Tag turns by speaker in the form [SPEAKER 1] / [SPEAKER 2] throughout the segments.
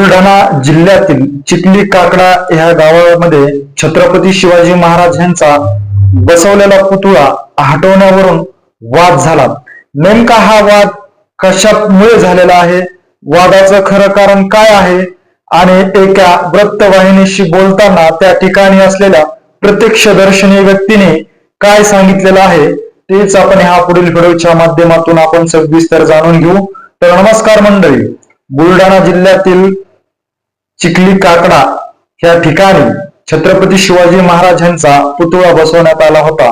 [SPEAKER 1] बुलढाणा जिल्ह्यातील चिखली काकडा ह्या गावामध्ये छत्रपती शिवाजी महाराज यांचा बसवलेला पुतळा हटवण्यावरून वाद झाला. नेमका हा वाद कशामुळे झालेला आहे, वादाचं खरं कारण काय आहे आणि एका वृत्तवाहिनीशी बोलताना त्या ठिकाणी असलेल्या प्रत्यक्षदर्शी व्यक्तीने काय सांगितलेलं आहे तेच आपण ह्या पुढील व्हिडिओच्या माध्यमातून आपण सविस्तर जाणून घेऊ. तर नमस्कार मंडळी, बुलढाणा जिल्ह्यातील चिखली काकडा या ठिकाणी छत्रपती शिवाजी महाराज यांचा पुतळा बसवण्यात आला होता.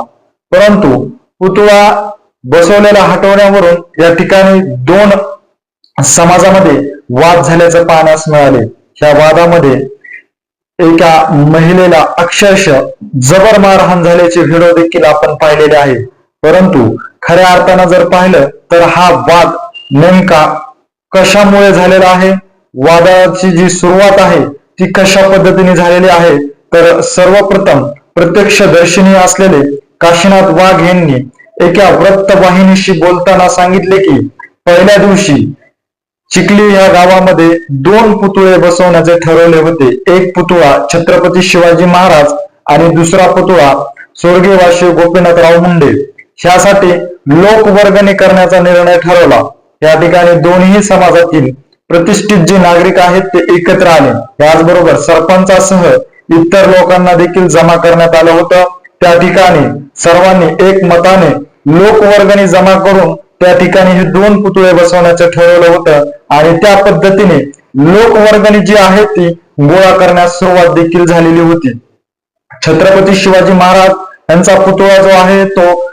[SPEAKER 1] परंतु पुतळा बसवलेला हटवण्यावरून या ठिकाणी दोन समाजामध्ये वाद झाल्याचे पाहण्यास मिळाले. या वादामध्ये एका महिलेला अक्षरशः जबर मारहाण झाल्याचे व्हिडिओ देखील आपण पाहिलेले आहे. परंतु खऱ्या अर्थानं जर पाहिलं तर हा वाद नेमका कशामुळे झालेला आहे, वादाची जी सुरुवात आहे ती कशा पद्धतीने झालेली आहे, तर सर्वप्रथम प्रत्यक्षदर्शिनी असलेले काशीनाथ वाघ यांनी एका वृत्तवाहिनीशी बोलताना सांगितले की पहिल्या दिवशी चिखली या गावामध्ये दोन पुतळे बसवण्याचे ठरवले होते. एक पुतळा छत्रपती शिवाजी महाराज आणि दुसरा पुतळा स्वर्गीय वाशी गोपीनाथराव मुंडे ह्यासाठी लोकवर्गणी करण्याचा निर्णय ठरवला. या ठिकाणी दोन्ही समाजातील प्रतिष्ठित जे नागरिक आहेत ते एकत्र आले. याचबरोबर सरपंचासह इतर लोकांना देखील जमा करण्यात आलं होतं. त्या ठिकाणी सर्वांनी एक मताने लोकवर्गणी जमा करून त्या ठिकाणी हे दोन पुतळे बसवण्याचं ठरवलं होतं आणि त्या पद्धतीने लोकवर्गणी जी आहे ती गोळा करण्यास सुरुवात देखील झालेली होती. छत्रपती शिवाजी महाराज यांचा पुतळा जो आहे तो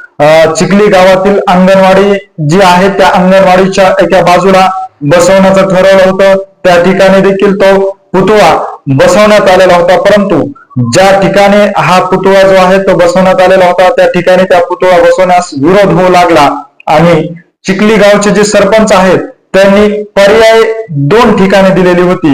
[SPEAKER 1] चिखली गावातील अंगणवाडी जी आहे त्या अंगणवाडीच्या एका बाजूला बसवण्याचं ठरवलं होतं. त्या ठिकाणी देखील तो पुतळा बसवण्यात आलेला होता. परंतु ज्या ठिकाणी हा पुतळा जो आहे तो बसवण्यात आलेला होता त्या ठिकाणी त्या पुतळा बसवण्यास विरोध होऊ लागला आणि चिखली गावचे जे सरपंच आहेत त्यांनी पर्याय दोन ठिकाणी दिलेली होती.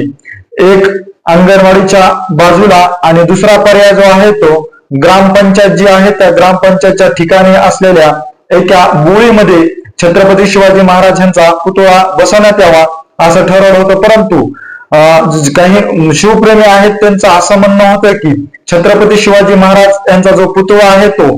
[SPEAKER 1] एक अंगणवाडीच्या बाजूला आणि दुसरा पर्याय जो आहे तो ग्रामपंचायत जी आहे त्या ग्रामपंचायतच्या ठिकाणी असलेल्या एका बोळीमध्ये छत्रपती शिवाजी महाराज यांचा पुतळा बसवण्यात यावा असं ठरवलं होतं. परंतु काही शिवप्रेमी आहेत त्यांचं असं म्हणणं होतं की छत्रपती शिवाजी महाराज यांचा जो पुतळा आहे तो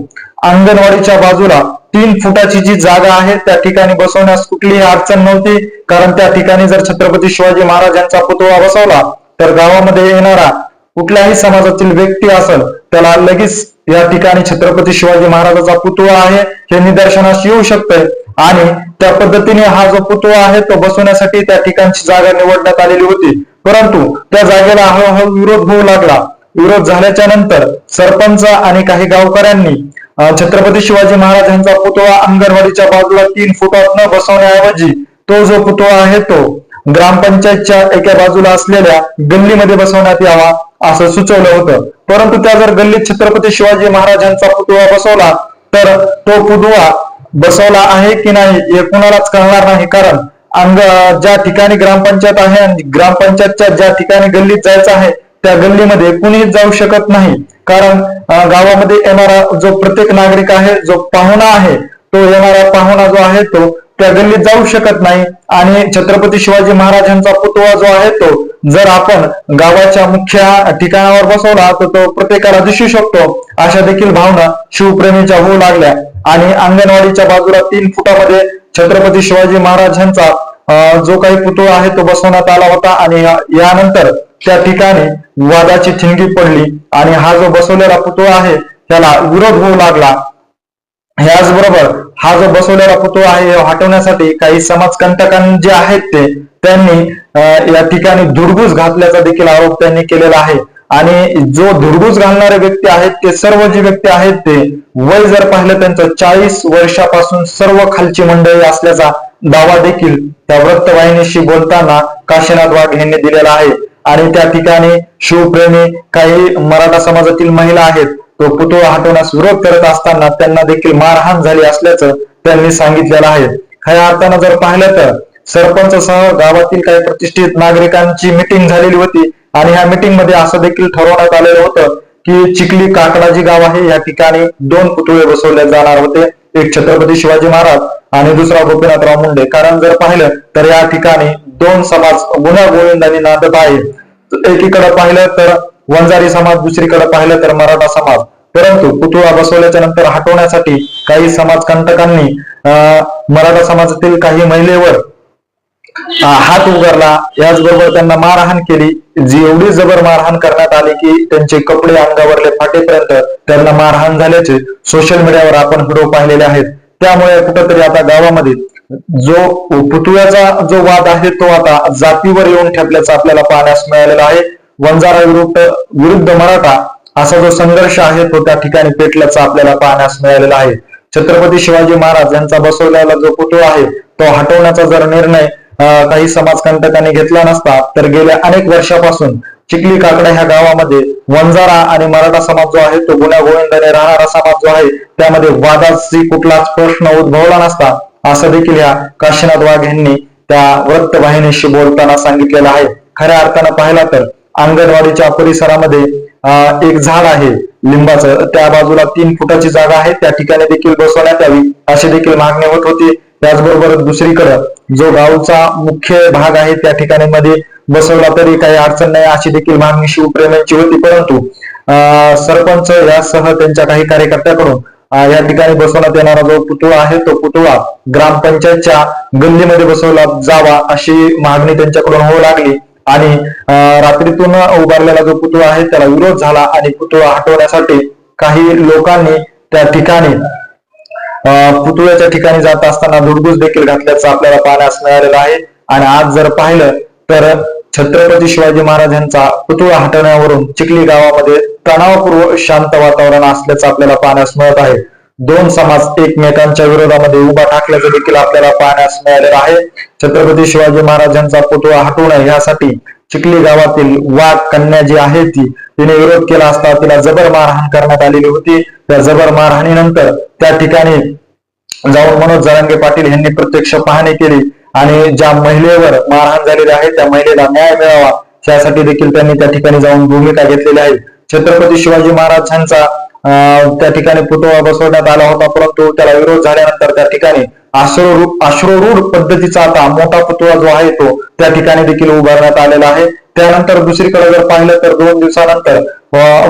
[SPEAKER 1] अंगणवाडीच्या बाजूला 3 फुटाची जी जागा आहे त्या ठिकाणी बसवण्यास कुठलीही अडचण नव्हती, कारण त्या ठिकाणी जर छत्रपती शिवाजी महाराज यांचा पुतळा बसवला तर गावामध्ये येणारा कुठल्याही समाजातील व्यक्ती असेल त्याला लगेच या ठिकाणी छत्रपती शिवाजी महाराजांचा पुतळा आहे हे निदर्शनास येऊ शकते आणि त्या पद्धतीने हा जो पुतळा आहे तो बसवण्यासाठी त्या ठिकाणची जागा निवडण्यात आलेली होती. परंतु त्या जागेला हळूहळू विरोध होऊ लागला. विरोध झाल्याच्या नंतर सरपंच आणि काही गावकऱ्यांनी छत्रपती शिवाजी महाराज यांचा पुतळा अंगणवाडीच्या बाजूला 3 फुटात न बसवण्याऐवजी तो जो पुतळा आहे तो ग्रामपंचायतच्या एका बाजूला असलेल्या गल्लीमध्ये बसवण्यात यावा असं सुचवलं होतं. परंतु त्या जर गल्लीत छत्रपती शिवाजी महाराज यांचा पुतळा बसवला तर तो पुतळा बसवला आहे की नाही हे कुणालाच कळणार नाही, कारण ज्या ठिकाणी ग्रामपंचायत आहे आणि ग्रामपंचायतच्या ज्या ठिकाणी गल्लीत जायचं आहे त्या गल्लीमध्ये कुणीच जाऊ शकत नाही, कारण गावामध्ये येणारा जो प्रत्येक नागरिक आहे, जो पाहुणा आहे, तो येणारा पाहुणा जो आहे तो त्या गल्लीत जाऊ शकत नाही. आणि छत्रपती शिवाजी महाराज यांचा पुतळा जो आहे तो जर आपण गावाच्या मुख्य ठिकाणावर बसवला तर तो प्रत्येकाला दिसू शकतो, अशा देखील भावना शिवप्रेमीच्या होऊ लागल्या आणि अंगणवाडीच्या बाजूला 3 फुटामध्ये छत्रपती शिवाजी महाराज यांचा जो काही पुतळा आहे तो बसवण्यात आला होता. आणि यानंतर त्या ठिकाणी वादाची ठिणगी पडली आणि हा जो बसवलेला पुतळा आहे त्याला विरोध होऊ लागला. याचबरोबर हा जो बसवलेला पुतळा आहे हटवण्यासाठी काही समाजकंटकांनी जे आहेत त्यांनी या ठिकाणी धुडगूस घातल्याचा देखील आरोप त्यांनी केलेला आहे. आणि जो धुडगूस घालणारे व्यक्ती आहेत ते सर्व जे व्यक्ती आहेत ते वय जर पाहिलं त्यांचं 40 वर्षापासून सर्व खालची मंडळी असल्याचा दावा देखील त्या वृत्तवाहिनीशी बोलताना काशीनाथ वाघ यांनी दिलेला आहे. आणि त्या ठिकाणी शिवप्रेमी काही मराठा समाजातील महिला आहेत तो पुतळा हटवण्यास विरोध करत असताना त्यांना देखील मारहाण झाली असल्याचं त्यांनी सांगितलेलं आहे. खऱ्या अर्थानं जर पाहिलं तर सरपंचसह गावातील काही प्रतिष्ठित नागरिकांची मिटिंग झालेली होती आणि ह्या मिटिंग मध्ये असं देखील ठरवण्यात आलेलं होतं की चिखली काकडा जी गाव आहे या ठिकाणी 2 पुतळे बसवले जाणार होते. एक छत्रपती शिवाजी महाराज आणि दुसरा गोपीनाथराव मुंडे. कारण जर पाहिलं तर या ठिकाणी दोन समाज गुण्या गोविंदांनी नांदत आहेत. एकीकडे पाहिलं तर वंजारी समाज, दुसरीकडे पाहिलं तर मराठा समाज. परंतु पुतळा बसवल्याच्या नंतर हटवण्यासाठी काही समाजकंटकांनी मराठा समाजातील काही महिलेवर हात उगारला, याचबरोबर त्यांना मारहाण केली. जी एवढी जबर मारहाण करण्यात आली की त्यांचे कपडे अंगावरले फाटेपर्यंत त्यांना मारहाण झाल्याचे सोशल मीडियावर आपण व्हिडिओ पाहिलेले आहेत. त्यामुळे कुठंतरी आता गावामध्ये जो पुतळ्याचा जो वाद आहे तो आता जातीवर येऊन ठेपल्याचा आपल्याला पाहण्यास मिळालेला आहे. वंजारा विरुद्ध मराठा असा जो संघर्ष आहे तो त्या ठिकाणी पेटल्याचा आपल्याला पाहण्यास मिळालेला आहे. छत्रपती शिवाजी महाराज यांचा बसवलेला जो पुतळा आहे तो हटवण्याचा जर निर्णय काही समाजकंटकांनी घेतला नसता तर गेल्या अनेक वर्षापासून चिखली काकडा ह्या गावामध्ये वंजारा आणि मराठा समाज जो आहे तो गुण्या गोविंदाने राहणारा समाज जो आहे त्यामध्ये वादाची कुठलाच प्रश्न उद्भवला नसता, असं देखील या काशीनाथ वाघ यांनी त्या वृत्तवाहिनीशी बोलताना सांगितलेलं आहे. खऱ्या अर्थानं पाहिला तर अंगणवाडीच्या परिसरामध्ये एक झाड आहे लिंबाचं, त्या बाजूला 3 फुटाची जागा आहे, त्या ठिकाणी देखील बसवण्यात यावी अशी देखील मागणी होत होती. त्याचबरोबर दुसरीकडे जो गावचा मुख्य भाग आहे त्या ठिकाणी मध्ये बसवला तरी काही अडचण नाही अशी देखील मागणी शिवप्रेमींची होती. परंतु सरपंच यासह त्यांच्या काही कार्यकर्त्याकडून या ठिकाणी बसवण्यात येणारा जो पुतळा आहे तो पुतळा ग्रामपंचायतच्या गल्लीमध्ये बसवला जावा अशी मागणी त्यांच्याकडून होऊ लागली आणि रात्रीतून उभारलेला जो पुतळा आहे त्याला विरोध झाला आणि पुतळा हटवण्यासाठी काही लोकांनी त्या ठिकाणी पुतळ्याच्या ठिकाणी जात असताना धुडगूस देखील घातल्याचं आपल्याला पाहण्यास मिळालेलं आहे. आणि आज जर पाहिलं तर छत्रपती शिवाजी महाराज यांचा पुतळा हटवण्यावरून चिखली गावामध्ये तणावपूर्व शांत वातावरण असल्याचं आपल्याला पाहण्यास मिळत आहे. दोन समाज एकमेकांच्या विरोधामध्ये उभा ठाकल्याचं देखील आपल्याला पाहण्यास मिळालेलं आहे. छत्रपती शिवाजी महाराज यांचा पुतळा हटवणं यासाठी चिखली गावातील वाघ कन्या जी आहे तिने विरोध केला असता तिला जबर मारहाण करण्यात आलेली होती. त्या जबर मारहाणीनंतर त्या ठिकाणी जाऊन मनोज जरांगे पाटील यांनी प्रत्यक्ष पाहणी केली आणि ज्या महिलेवर मारहाण झालेली आहे त्या महिलेला न्याय मिळावा यासाठी देखील त्यांनी त्या ठिकाणी जाऊन भूमिका घेतलेली आहे. छत्रपती शिवाजी महाराज यांचा त्या ठिकाणी पुतळा बसवण्यात आला होता, परंतु त्याला विरोध झाल्यानंतर त्या ठिकाणी अश्रूरूढ पद्धतीचा आता मोठा पुतळा जो आहे तो त्या ठिकाणी देखील उभारण्यात आलेला आहे. त्यानंतर दुसरीकडे जर पाहिलं तर 2 दिवसानंतर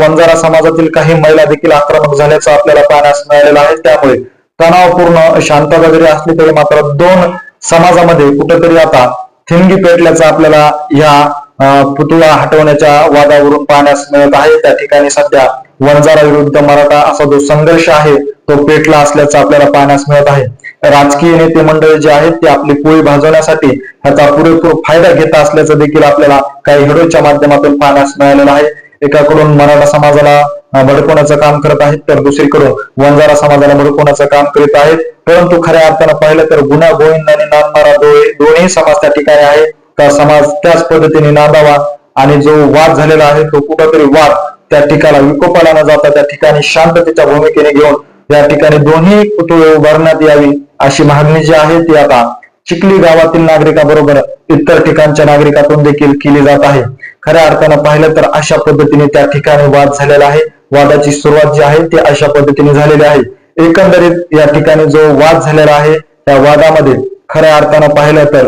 [SPEAKER 1] वंजारा समाजातील काही महिला देखील आक्रमक झाल्याचं आपल्याला पाहण्यास मिळालेलं आहे. त्यामुळे तणावपूर्ण शांतता जरी असली तरी मात्र 2 समाजामध्ये कुठेतरी आता थिंगी पेटल्याचं आपल्याला या पुतळा हटवण्याच्या वादावरून पाहण्यास मिळत आहे. त्या ठिकाणी सध्या वंजारा विरुद्ध मराठा असा जो संघर्ष आहे तो पेटला असल्याचं आपल्याला पाहण्यास मिळत आहे. राजकीय नेते मंडळी जे आहेत ते आपली पोळी भाजवण्यासाठी ह्याचा पुरेपूर फायदा घेत असल्याचं देखील आपल्याला काही व्हिडिओच्या माध्यमातून पाहण्यास मिळालेलं आहे. एकाकडून मराठा समाजाला भडकवण्याचं काम करत आहेत तर दुसरीकडून वंजारा समाजाला भडकवण्याचं काम करीत आहेत. परंतु खऱ्या अर्थानं पाहिलं तर गुण्या गोविंदाने नांदणारा दोन्ही समाज त्या ठिकाणी आहे. त्या समाज त्याच पद्धतीने नांदावा आणि जो वाद झालेला आहे तो कुठेतरी वाद त्या ठिकाणी विकोपाला न जाता त्या ठिकाणी शांततेच्या भूमिकेने घेऊन या ठिकाणी दोन्ही पुतळे उभारण्यात यावी अशी मागणी जी आहे ती आता चिखली गावातील नागरिकांबरोबर इतर ठिकाणच्या नागरिकातून देखील केली जात आहे. खऱ्या अर्थानं पाहिलं तर अशा पद्धतीने त्या ठिकाणी वाद झालेला आहे. वादाची सुरुवात जी आहे ती अशा पद्धतीने झालेली आहे. एकंदरीत या ठिकाणी जो वाद झालेला आहे त्या वादामध्ये खऱ्या अर्थानं पाहिलं तर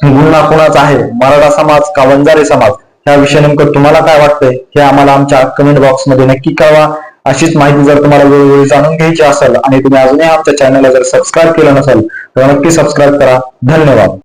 [SPEAKER 1] गुन्हा कुणाचा आहे, मराठा समाज का वंजारी समाज, याविषयी नेमकं तुम्हाला काय वाटतंय हे आम्हाला आमच्या कमेंट बॉक्समध्ये नक्की कळवा. अशीच माहिती जर तुम्हाला वेळोवेळी जाणून घ्यायची असेल आणि तुम्ही अजूनही आमच्या चॅनलला जर सबस्क्राईब केलं नसेल तर नक्की सबस्क्राईब करा. धन्यवाद.